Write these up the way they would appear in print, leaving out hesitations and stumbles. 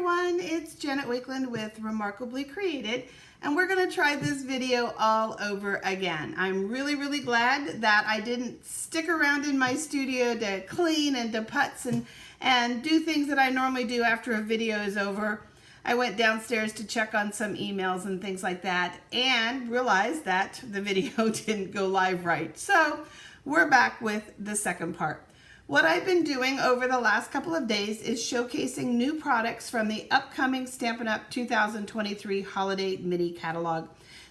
everyone, it's Jen at Wakeland with Remarkably Created, and we're going to try this video all over again. I'm really glad that I didn't stick around in my studio to clean and to putz and do things that I normally do after a video is over. I went downstairs to check on some emails and things like that and realized that the video didn't go live right. So we're back with the second part. What I've been doing over the last couple of days is showcasing new products from the upcoming Stampin' Up! 2023 Holiday Mini Catalog.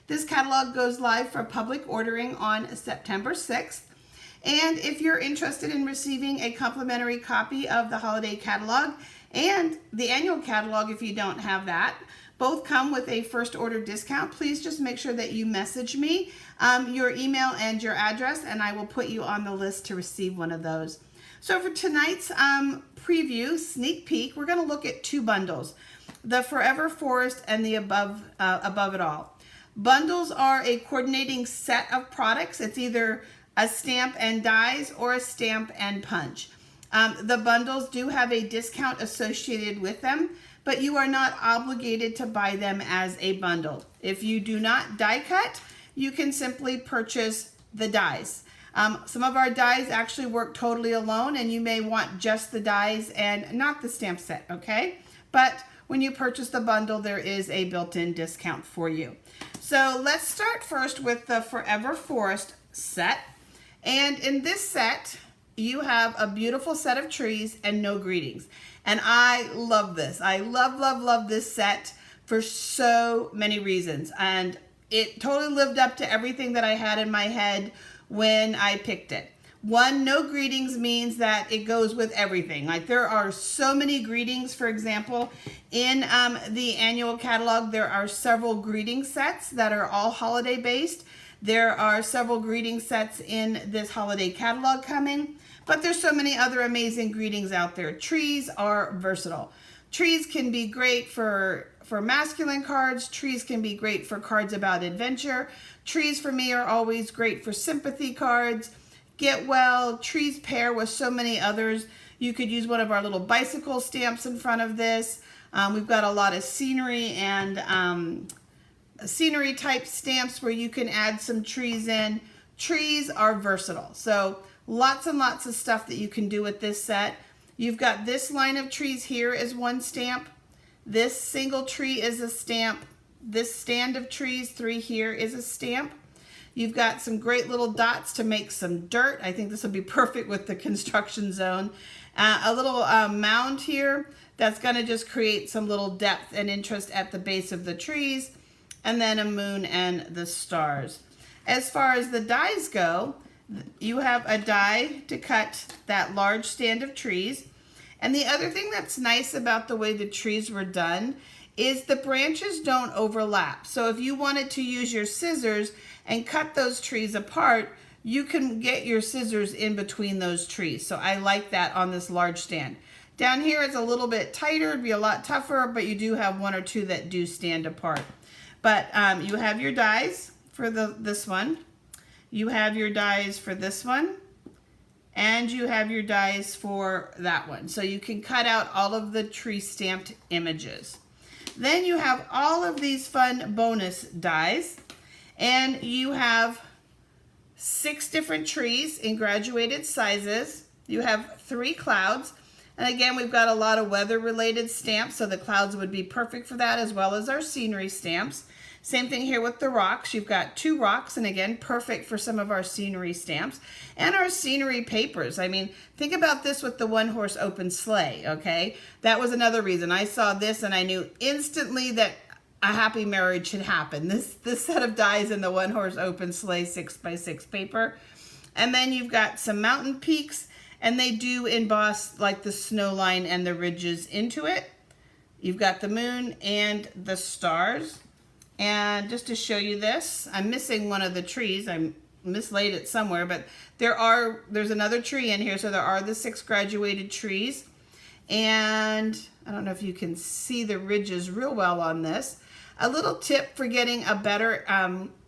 This catalog goes live for public ordering on September 6th. And if you're interested in receiving a complimentary copy of the holiday catalog and the annual catalog, if you don't have that, both come with a first order discount. Please just make sure that you message me your email and your address, and I will put you on the list to receive one of those. So for tonight's preview, sneak peek, we're going to look at two bundles, the Forever Forest and the Above It All. Bundles are a coordinating set of products. It's either a stamp and dies or a stamp and punch. The bundles do have a discount associated with them, but you are not obligated to buy them as a bundle. If you do not die cut, you can simply purchase the dies. Some of our dies actually work totally alone, and you may want just the dies and not the stamp set, okay? But when you purchase the bundle, there is a built-in discount for you. So let's start first with the Forever Forest set. And in this set, you have a beautiful set of trees and no greetings. And I love this. I love this set for so many reasons. And it totally lived up to everything that I had in my head when I picked it. One, no greetings means that it goes with everything. Like there are so many greetings. For example, in the annual catalog, there are several greeting sets that are all holiday based. There are several greeting sets in this holiday catalog coming, but there's so many other amazing greetings out there. Trees are versatile. Trees can be great for masculine cards. Trees can be great for cards about adventure. Trees for me are always great for sympathy cards. Get well. Trees pair with so many others. You could use one of our little bicycle stamps in front of this. We've got a lot of scenery and scenery type stamps where you can add some trees in. Trees are versatile. So lots and lots of stuff that you can do with this set. You've got this line of trees here is one stamp. This single tree is a stamp. This stand of trees, 3 here, is a stamp. You've got some great little dots to make some dirt. I think this will be perfect with the construction zone. A little mound here that's going to just create some little depth and interest at the base of the trees. And then a moon and the stars. As far as the dies go, you have a die to cut that large stand of trees. And the other thing that's nice about the way the trees were done is the branches don't overlap. So if you wanted to use your scissors and cut those trees apart, you can get your scissors in between those trees. So I like that on this large stand. Down here it's a little bit tighter, it'd be a lot tougher, but you do have 1 or 2 that do stand apart. But you have your dies for this one. You have your dies for this one. And you have your dies for that one. So you can cut out all of the tree stamped images. Then you have all of these fun bonus dies. And you have 6 different trees in graduated sizes. You have 3 clouds. And again, we've got a lot of weather related stamps, so the clouds would be perfect for that, as well as our scenery stamps. Same thing here with the rocks. You've got 2 rocks, and again, perfect for some of our scenery stamps. And our scenery papers. I mean, think about this with the 1-horse open sleigh, okay? That was another reason. I saw this and I knew instantly that a happy marriage should happen. This set of dies in the 1-horse open sleigh 6x6 paper. And then you've got some mountain peaks, and they do emboss like the snow line and the ridges into it. You've got the moon and the stars. And just to show you this, I'm missing one of the trees. I mislaid it somewhere, but there's another tree in here. So there are the 6 graduated trees. And I don't know if you can see the ridges real well on this. A little tip for getting a better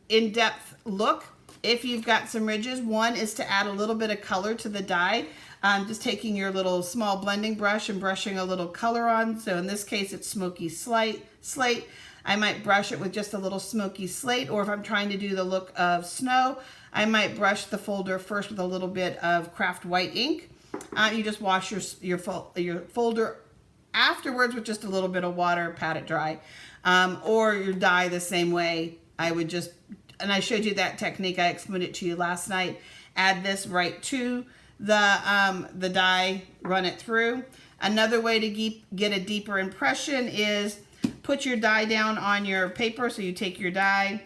in-depth look if you've got some ridges. One is to add a little bit of color to the die. Just taking your little small blending brush and brushing a little color on. So in this case, it's smoky slate. I might brush it with just a little smoky slate, or if I'm trying to do the look of snow, I might brush the folder first with a little bit of craft white ink. You just wash your folder afterwards with just a little bit of water, pat it dry. Or your die the same way. I would just, and I showed you that technique, I explained it to you last night. Add this right to the die, run it through. Another way to get a deeper impression is put your die down on your paper. So you take your die,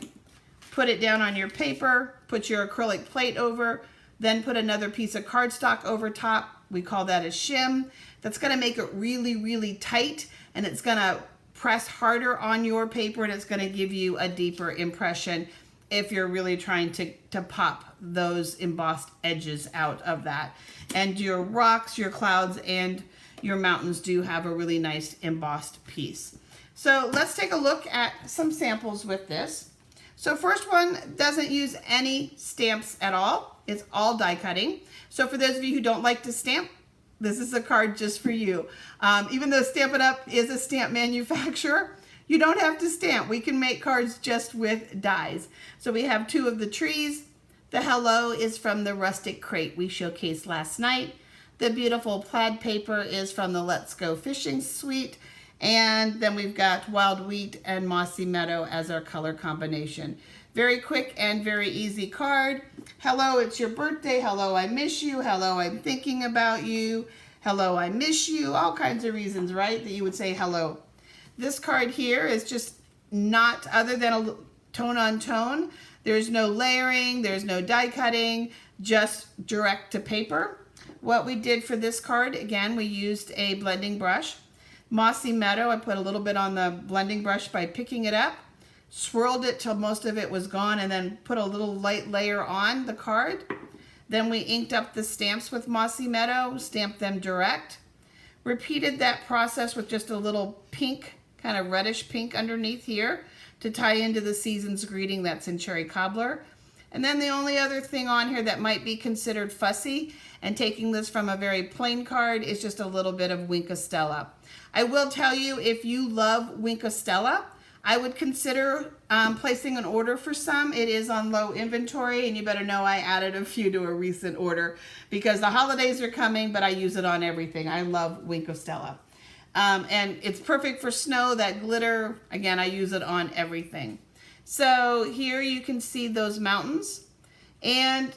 put it down on your paper, put your acrylic plate over, then put another piece of cardstock over top. We call that a shim. That's gonna make it really, really tight, and it's gonna press harder on your paper, and it's gonna give you a deeper impression if you're really trying to pop those embossed edges out of that. And your rocks, your clouds, and your mountains do have a really nice embossed piece. So let's take a look at some samples with this. So first one doesn't use any stamps at all. It's all die cutting. So for those of you who don't like to stamp, this is a card just for you. Even though Stampin' Up! Is a stamp manufacturer, you don't have to stamp. We can make cards just with dies. So we have two of the trees. The hello is from the rustic crate we showcased last night. The beautiful plaid paper is from the Let's Go Fishing suite. And then we've got wild wheat and mossy meadow as our color combination. Very quick and very easy card. Hello, it's your birthday. Hello, I miss you. Hello, I'm thinking about you. Hello, I miss you. All kinds of reasons, right, that you would say hello. This card here is just not, other than a tone on tone. There's no layering, there's no die cutting, just direct to paper. What we did for this card, again, we used a blending brush. Mossy Meadow, I put a little bit on the blending brush by picking it up, swirled it till most of it was gone, and then put a little light layer on the card. Then we inked up the stamps with Mossy Meadow, stamped them direct. Repeated that process with just a little pink, kind of reddish pink underneath here to tie into the season's greeting that's in Cherry Cobbler. And then the only other thing on here that might be considered fussy, and taking this from a very plain card, is just a little bit of Wink of Stella. I will tell you, if you love Wink of Stella, I would consider placing an order for some. It is on low inventory, and you better know I added a few to a recent order because the holidays are coming, but I use it on everything. I love Wink of Stella. And it's perfect for snow, that glitter. Again, I use it on everything. So here you can see those mountains, and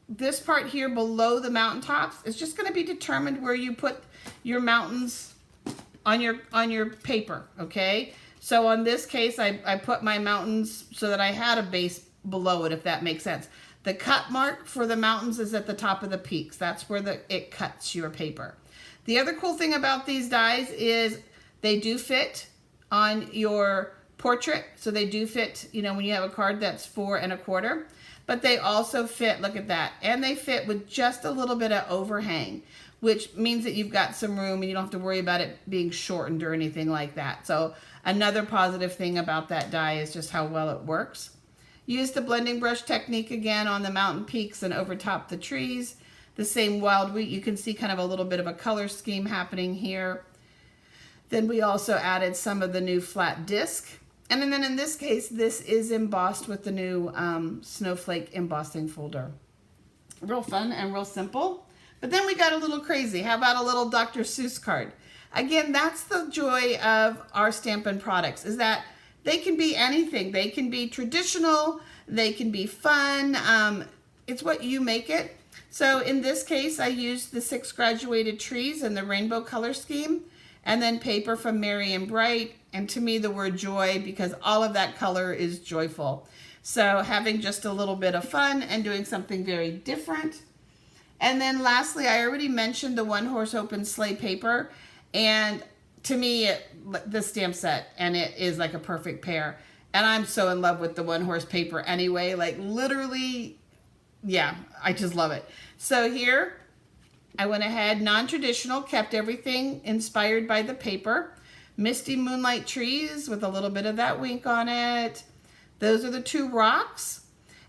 this part here below the mountaintops is just going to be determined where you put your mountains on your paper, okay? So on this case, I put my mountains so that I had a base below it, if that makes sense. The cut mark for the mountains is at the top of the peaks. That's where it cuts your paper. The other cool thing about these dies is they do fit on your portrait. So they do fit, you know, when you have a card that's 4 1/4, but they also fit, look at that, and they fit with just a little bit of overhang, which means that you've got some room and you don't have to worry about it being shortened or anything like that. So another positive thing about that die is just how well it works. Use the blending brush technique again on the mountain peaks and over top the trees. The same wild wheat, you can see kind of a little bit of a color scheme happening here. Then we also added some of the new flat disc. And then in this case, this is embossed with the new snowflake embossing folder. Real fun and real simple. But then we got a little crazy. How about a little Dr. Seuss card? Again, that's the joy of our Stampin' products, is that they can be anything. They can be traditional, they can be fun. It's what you make it. So in this case, I used the 6 graduated trees and the rainbow color scheme, and then paper from Merry and Bright, and to me the word joy, because all of that color is joyful. So having just a little bit of fun and doing something very different. And then lastly, I already mentioned the One Horse Open Sleigh paper, and to me, the stamp set, and it is like a perfect pair. And I'm so in love with the One Horse paper anyway, like literally, yeah, I just love it. So here, I went ahead, non-traditional, kept everything inspired by the paper. Misty Moonlight Trees with a little bit of that wink on it. Those are the 2 rocks.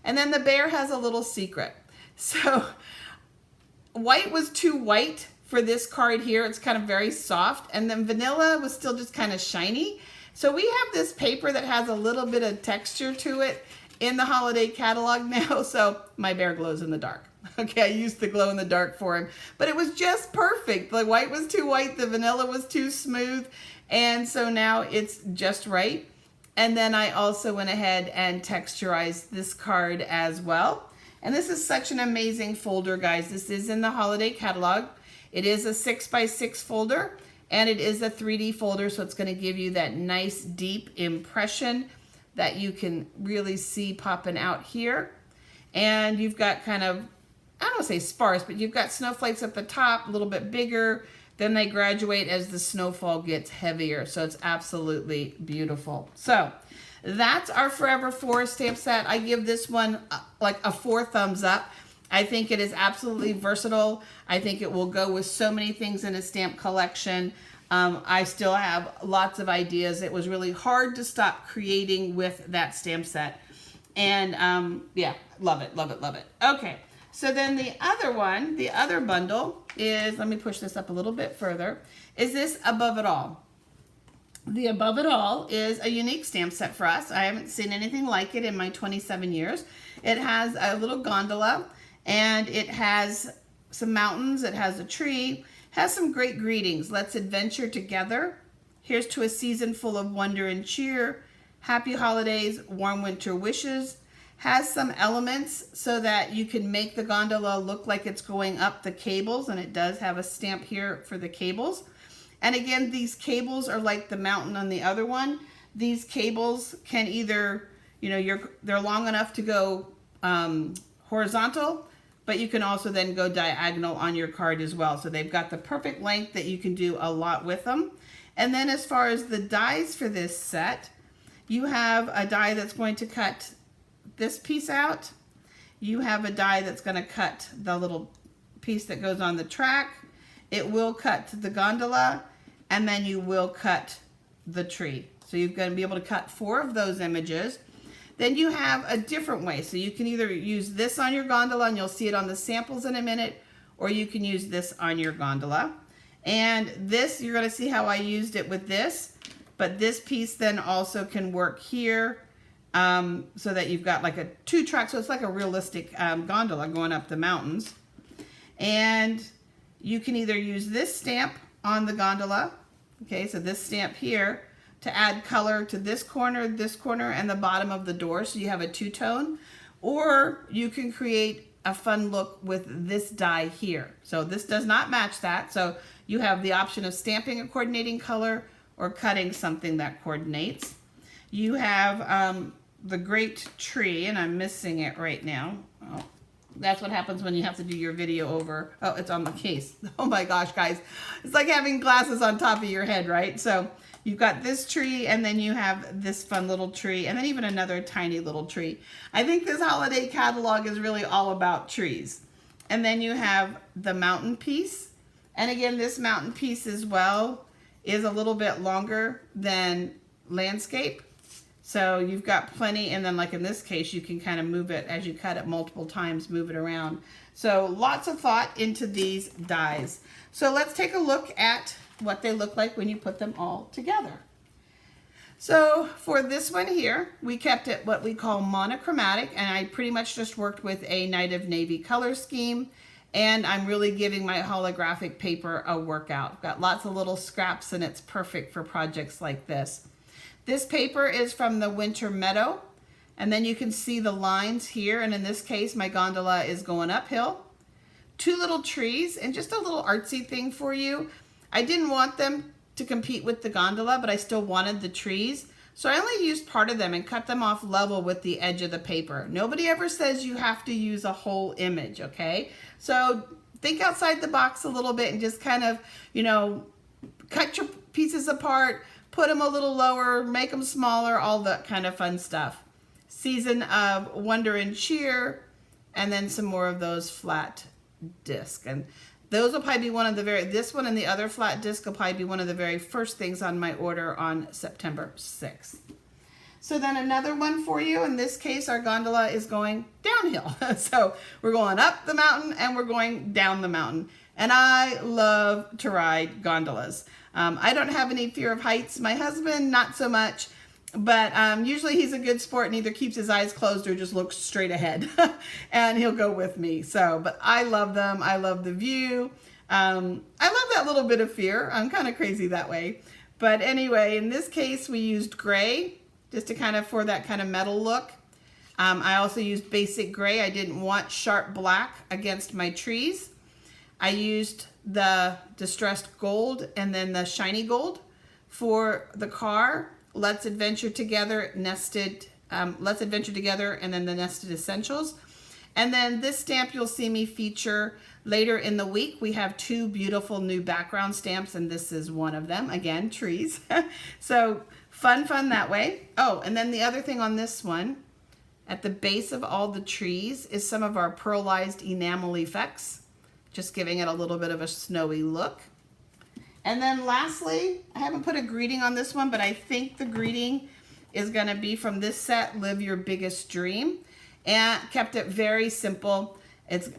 And then the bear has a little secret. So white was too white for this card here. It's kind of very soft. And then vanilla was still just kind of shiny. So we have this paper that has a little bit of texture to it in the holiday catalog now. So my bear glows in the dark. Okay, I used the glow in the dark for him, but it was just perfect. The white was too white, the vanilla was too smooth, and so now it's just right. And then I also went ahead and texturized this card as well. And this is such an amazing folder, guys. This is in the holiday catalog. It is a 6x6 folder, and it is a 3D folder, so it's going to give you that nice deep impression that you can really see popping out here. And you've got kind of, I don't want to say sparse, but you've got snowflakes at the top, a little bit bigger. Then they graduate as the snowfall gets heavier. So it's absolutely beautiful. So that's our Forever 4 stamp set. I give this one like a 4 thumbs up. I think it is absolutely versatile. I think it will go with so many things in a stamp collection. I still have lots of ideas. It was really hard to stop creating with that stamp set. And yeah, love it, love it, love it. Okay. So then the other one, the other bundle is, let me push this up a little bit further, is this Above It All. The Above It All is a unique stamp set for us. I haven't seen anything like it in my 27 years. It has a little gondola, and it has some mountains, it has a tree, has some great greetings. Let's adventure together. Here's to a season full of wonder and cheer. Happy holidays, warm winter wishes. Has some elements so that you can make the gondola look like it's going up the cables, and it does have a stamp here for the cables. And again, these cables are like the mountain on the other one. These cables can either, you know, they're long enough to go horizontal, but you can also then go diagonal on your card as well. So they've got the perfect length that you can do a lot with them. And then as far as the dies for this set, you have a die that's going to cut this piece out. You have a die that's going to cut the little piece that goes on the track. It will cut the gondola, and then you will cut the tree. So you're going to be able to cut 4 of those images. Then you have a different way. So you can either use this on your gondola, and you'll see it on the samples in a minute, or you can use this on your gondola. And this, you're going to see how I used it with this, but this piece then also can work here. So that you've got like a 2-track, so it's like a realistic gondola going up the mountains. And you can either use this stamp on the gondola, okay, so this stamp here, to add color to this corner, and the bottom of the door, so you have a 2-tone, or you can create a fun look with this die here. So this does not match that, so you have the option of stamping a coordinating color or cutting something that coordinates. You have the great tree, and I'm missing it right now. Oh, that's what happens when you have to do your video over. Oh, it's on the case. Oh my gosh, guys. It's like having glasses on top of your head, right? So you've got this tree, and then you have this fun little tree, and then even another tiny little tree. I think this holiday catalog is really all about trees. And then you have the mountain piece. And again, this mountain piece as well is a little bit longer than landscape. So you've got plenty, and then like in this case, you can kind of move it as you cut it multiple times, move it around. So lots of thought into these dies. So let's take a look at what they look like when you put them all together. So for this one here, we kept it what we call monochromatic, and I pretty much just worked with a Night of Navy color scheme, and I'm really giving my holographic paper a workout. Got lots of little scraps, and it's perfect for projects like this. This paper is from the Winter Meadow, and then you can see the lines here, and in this case my gondola is going uphill. 2 little trees, and just a little artsy thing for you. I didn't want them to compete with the gondola, but I still wanted the trees, so I only used part of them and cut them off level with the edge of the paper. Nobody ever says you have to use a whole image, okay? So think outside the box a little bit and just kind of, you know, cut your pieces apart, put them a little lower, make them smaller, all that kind of fun stuff. Season of wonder and cheer, and then some more of those flat disc. And those will probably be one of the this one and the other flat disc will probably be one of the very first things on my order on September 6th. So then another one for you. In this case, our gondola is going downhill. So we're going up the mountain and we're going down the mountain. And I love to ride gondolas. I don't have any fear of heights. My husband, not so much. But usually he's a good sport and either keeps his eyes closed or just looks straight ahead. And he'll go with me. So, but I love them. I love the view. I love that little bit of fear. I'm kind of crazy that way. But anyway, in this case, we used gray just to kind of for that kind of metal look. I also used basic gray. I didn't want sharp black against my trees. I used the distressed gold and then the shiny gold for the car. Let's Adventure Together, nested, Let's Adventure Together, and then the Nested Essentials. And then this stamp you'll see me feature later in the week. We have two beautiful new background stamps, and this is one of them. Again, trees. So fun that way. Oh, and then the other thing on this one, at the base of all the trees is some of our pearlized enamel effects, just giving it a little bit of a snowy look. And then lastly, I haven't put a greeting on this one, but I think the greeting is going to be from this set, Live Your Biggest Dream. And kept it very simple. It's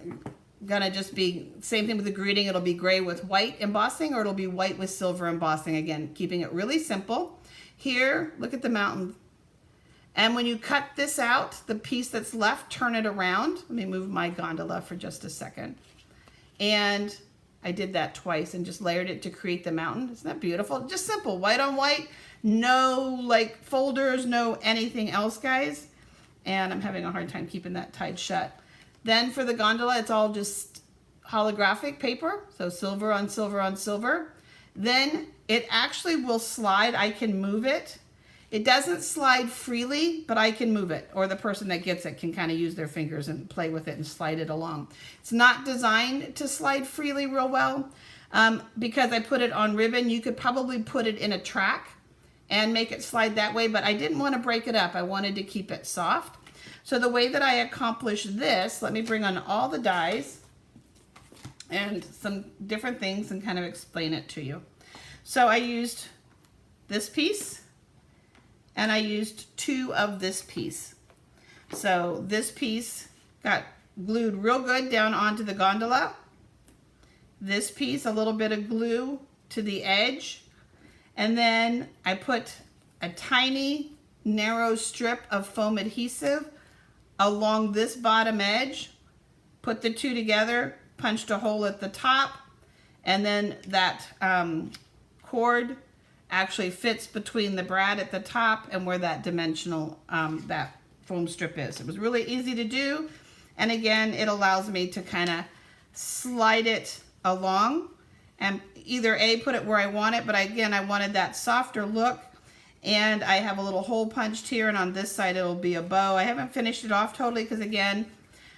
going to just be, same thing with the greeting, it'll be gray with white embossing, or it'll be white with silver embossing. Again, keeping it really simple. Here, look at the mountain. And when you cut this out, the piece that's left, turn it around. Let me move my gondola for just a second. And I did that twice and just layered it to create the mountain. Isn't that beautiful? Just simple, white on white, no like folders, no anything else, guys. And I'm having a hard time keeping that tied shut. Then for the gondola, it's all just holographic paper. So silver on silver on silver. Then it actually will slide. I can move it. It doesn't slide freely, but I can move it, or the person that gets it can kind of use their fingers and play with it and slide it along. It's not designed to slide freely real well. Because I put it on ribbon, you could probably put it in a track and make it slide that way, but I didn't want to break it up. I wanted to keep it soft. So the way that I accomplish this, let me bring on all the dies and some different things and kind of explain it to you. So I used this piece, and I used two of this piece. So this piece got glued real good down onto the gondola. This piece, a little bit of glue to the edge. And then I put a tiny narrow strip of foam adhesive along this bottom edge, put the two together, punched a hole at the top, and then that cord actually fits between the brad at the top and where that dimensional, that foam strip is. It was really easy to do. And again, it allows me to kind of slide it along and either put it where I want it, but again, I wanted that softer look. And I have a little hole punched here, and on this side it'll be a bow. I haven't finished it off totally because again,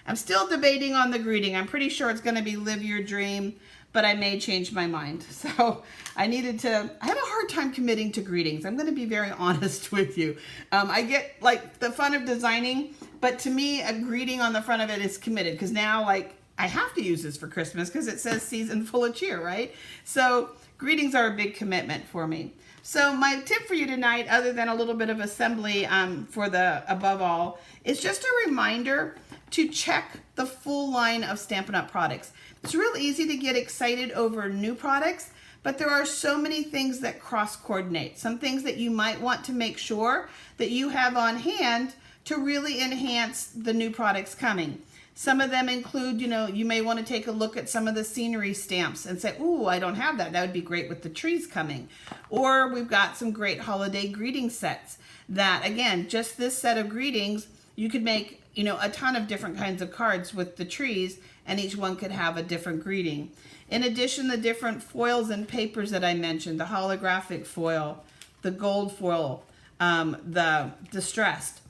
I'm still debating on the greeting. I'm pretty sure it's going to be Live Your Dream, but I may change my mind. So I have a hard time committing to greetings. I'm going to be very honest with you. I get like the fun of designing, but to me, a greeting on the front of it is committed because now like I have to use this for Christmas because it says season full of cheer, right? So greetings are a big commitment for me. So my tip for you tonight, other than a little bit of assembly for the above all, is just a reminder to check the full line of Stampin' Up! Products. It's real easy to get excited over new products, but there are so many things that cross-coordinate. Some things that you might want to make sure that you have on hand to really enhance the new products coming. Some of them include, you may want to take a look at some of the scenery stamps and say, ooh, I don't have that. That would be great with the trees coming. Or we've got some great holiday greeting sets that, again, just this set of greetings, you could make, a ton of different kinds of cards with the trees, and each one could have a different greeting. In addition, the different foils and papers that I mentioned, the holographic foil, the gold foil, the distressed.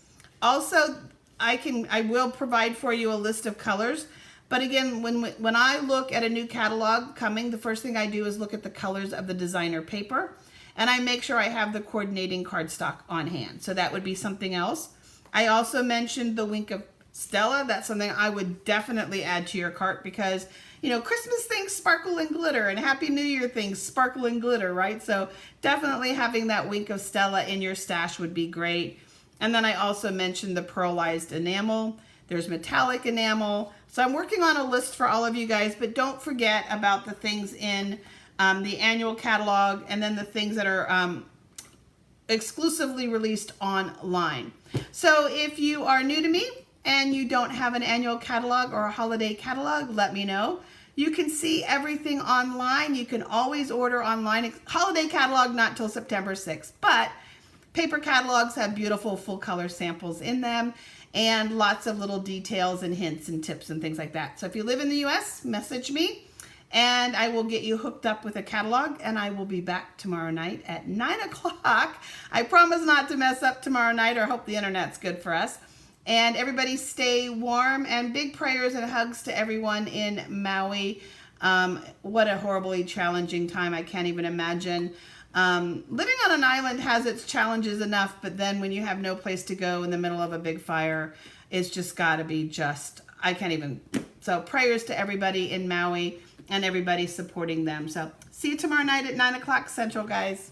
Also, I will provide for you a list of colors, but again, when I look at a new catalog coming, the first thing I do is look at the colors of the designer paper, and I make sure I have the coordinating cardstock on hand. So that would be something else. I also mentioned the Wink of Stella. That's something I would definitely add to your cart because, Christmas things sparkle and glitter, and Happy New Year things sparkle and glitter, right? So definitely having that Wink of Stella in your stash would be great. And then I also mentioned the pearlized enamel. There's metallic enamel. So I'm working on a list for all of you guys, but don't forget about the things in the annual catalog, and then the things that are exclusively released online. So if you are new to me and you don't have an annual catalog or a holiday catalog, let me know. You can see everything online. You can always order online. Holiday catalog, not till September 6th, but paper catalogs have beautiful full color samples in them and lots of little details and hints and tips and things like that. So if you live in the US, message me and I will get you hooked up with a catalog, and I will be back tomorrow night at 9 o'clock. I promise not to mess up tomorrow night, or hope the internet's good for us. And everybody stay warm, and big prayers and hugs to everyone in Maui. What a horribly challenging time. I can't even imagine. Living on an island has its challenges enough, but then when you have no place to go in the middle of a big fire, it's just got to be I can't even. So prayers to everybody in Maui and everybody supporting them. So see you tomorrow night at 9 o'clock Central, guys.